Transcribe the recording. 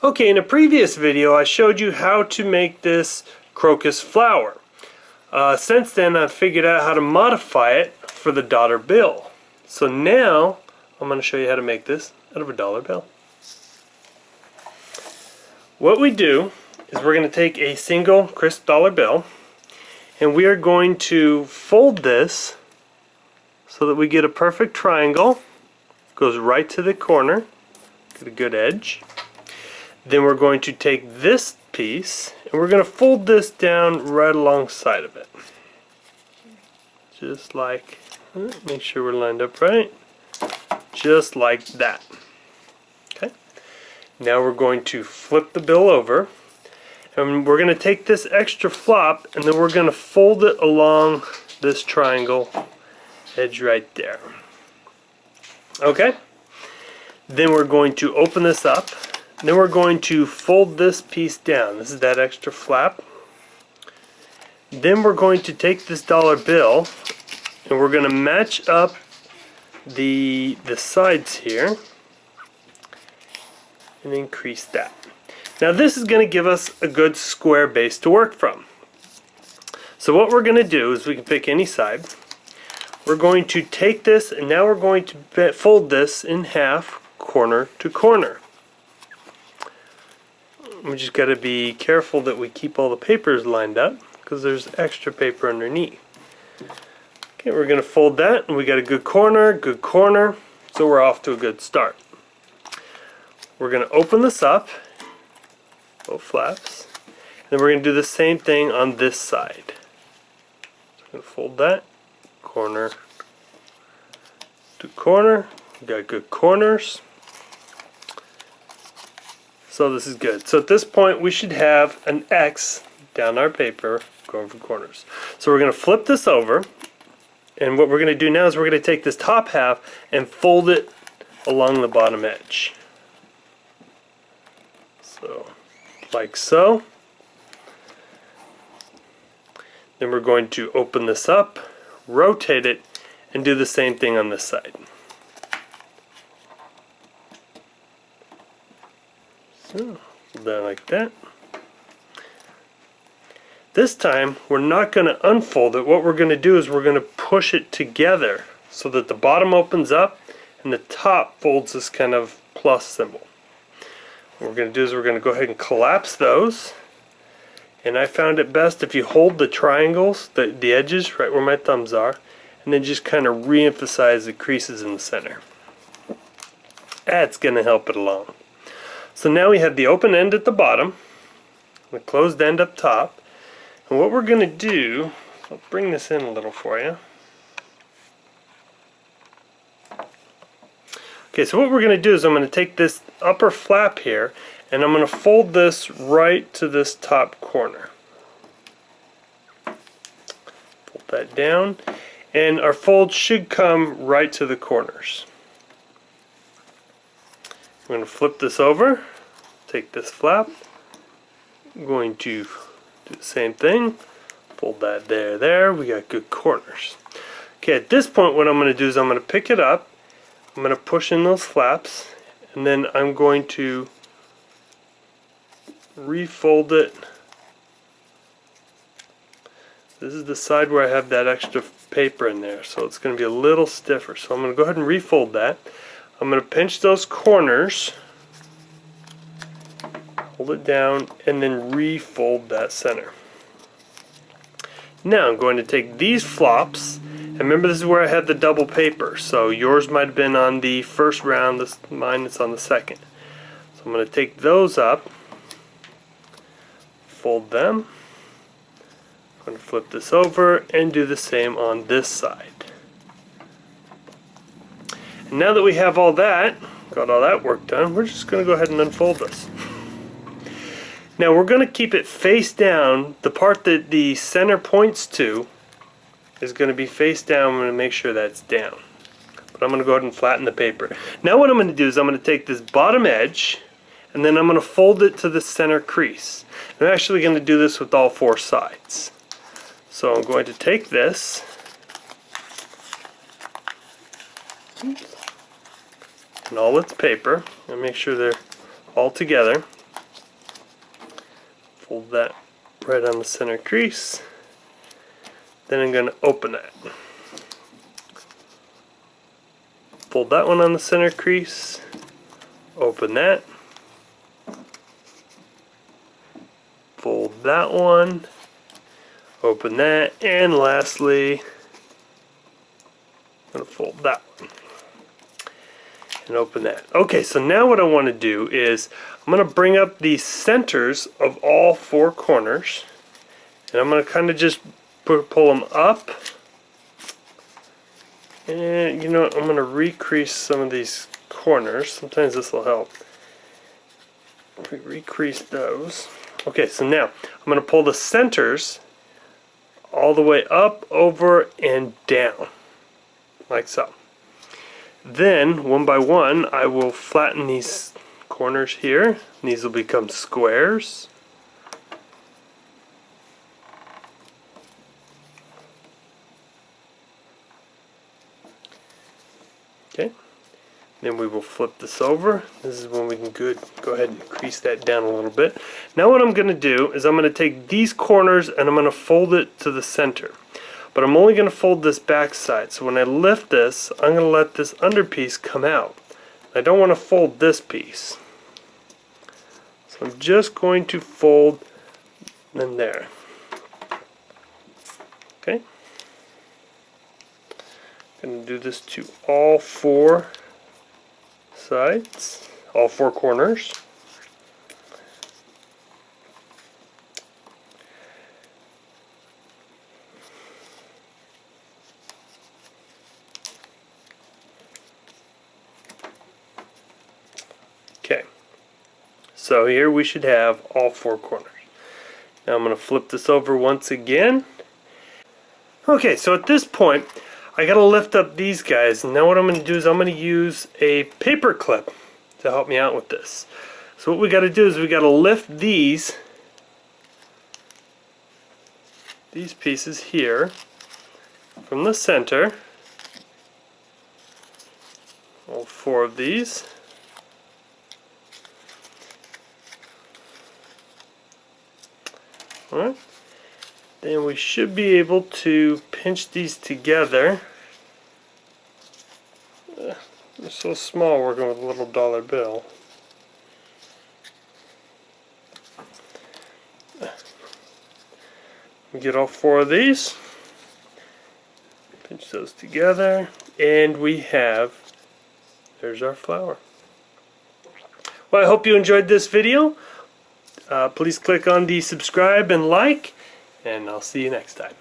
Okay, in a previous video I showed you how to make this crocus flower. Since then I've figured out how to modify it for the dollar bill. So now I'm going to show you how to make this out of a dollar bill. What we do is we're going to take a single crisp dollar bill and we are going to fold this so that we get a perfect triangle. Goes right to the corner, get a good edge. Then we're going to take this piece and we're going to fold this down right alongside of it. Just like, make sure we're lined up right. Just like that. Okay. Now we're going to flip the bill over and we're going to take this extra flop and then we're going to fold it along this triangle edge right there. Okay. Then we're going to open this up. Then we're going to fold this piece down. This is that extra flap. Then we're going to take this dollar bill and we're going to match up the sides here and increase that. Now this is going to give us a good square base to work from. So what we're going to do is we can pick any side. We're going to take this and now we're going to fold this in half, corner to corner. We just got to be careful that we keep all the papers lined up because there's extra paper underneath. Okay, we're going to fold that and we got a good corner, so we're off to a good start. We're going to open this up, both flaps, and then we're going to do the same thing on this side. So I'm going to fold that, corner to corner, we got good corners. So this is good. So at this point we should have an X down our paper going for corners. So we're going to flip this over and what we're going to do now is we're going to take this top half and fold it along the bottom edge. So like so. Then we're going to open this up, rotate it, and do the same thing on this side. So, down like that. This time, we're not going to unfold it. What we're going to do is we're going to push it together so that the bottom opens up and the top folds this kind of plus symbol. What we're going to do is we're going to go ahead and collapse those. And I found it best if you hold the triangles, the edges, right where my thumbs are, and then just kind of re-emphasize the creases in the center. That's going to help it along. So now we have the open end at the bottom, the closed end up top, and what we're going to do, I'll bring this in a little for you. Okay, so what we're going to do is I'm going to take this upper flap here and I'm going to fold this right to this top corner. Fold that down, and our fold should come right to the corners. I'm going to flip this over, take this flap, I'm going to do the same thing, fold that there, we got good corners. Okay, at this point what I'm going to do is I'm going to pick it up, I'm going to push in those flaps, and then I'm going to refold it. This is the side where I have that extra paper in there, so it's going to be a little stiffer. So I'm going to go ahead and refold that. I'm going to pinch those corners, hold it down, and then refold that center. Now I'm going to take these flops, and remember this is where I had the double paper, so yours might have been on the first round, mine is on the second. So I'm going to take those up, fold them, I'm going to flip this over and do the same on this side. And now that we have all that, got all that work done, we're just going to go ahead and unfold this. Now we're going to keep it face down. The part that the center points to is going to be face down. I'm going to make sure that's down. But I'm going to go ahead and flatten the paper. Now what I'm going to do is I'm going to take this bottom edge and then I'm going to fold it to the center crease. I'm actually going to do this with all four sides. So I'm going to take this and all its paper and make sure they're all together. Fold that right on the center crease. Then I'm going to open that. Fold that one on the center crease. Open that. Fold that one. Open that. And lastly, I'm going to fold that one. And open that. Okay, so now what I want to do is I'm going to bring up the centers of all four corners. And I'm going to kind of just pull them up. And you know what, I'm going to recrease some of these corners. Sometimes this will help. Recrease those. Okay, so now I'm going to pull the centers all the way up, over, and down. Like so. Then, one by one, I will flatten these corners here. These will become squares. Okay. Then we will flip this over. This is when we can go ahead and crease that down a little bit. Now what I'm going to do is I'm going to take these corners and I'm going to fold it to the center. But I'm only going to fold this back side. So when I lift this, I'm going to let this under piece come out. I don't want to fold this piece. So I'm just going to fold them there. Okay. I'm going to do this to all four sides, all four corners. Okay, so here we should have all four corners. Now I'm going to flip this over once again. Okay, so at this point I got to lift up these guys. Now what I'm going to do is I'm going to use a paper clip to help me out with this. So what we got to do is we got to lift these pieces here from the center. All four of these. Alright. Then we should be able to pinch these together. They're so small working with a little dollar bill. We get all four of these. Pinch those together. And we have, there's our flower. Well, I hope you enjoyed this video. Please click on the subscribe and like. And I'll see you next time.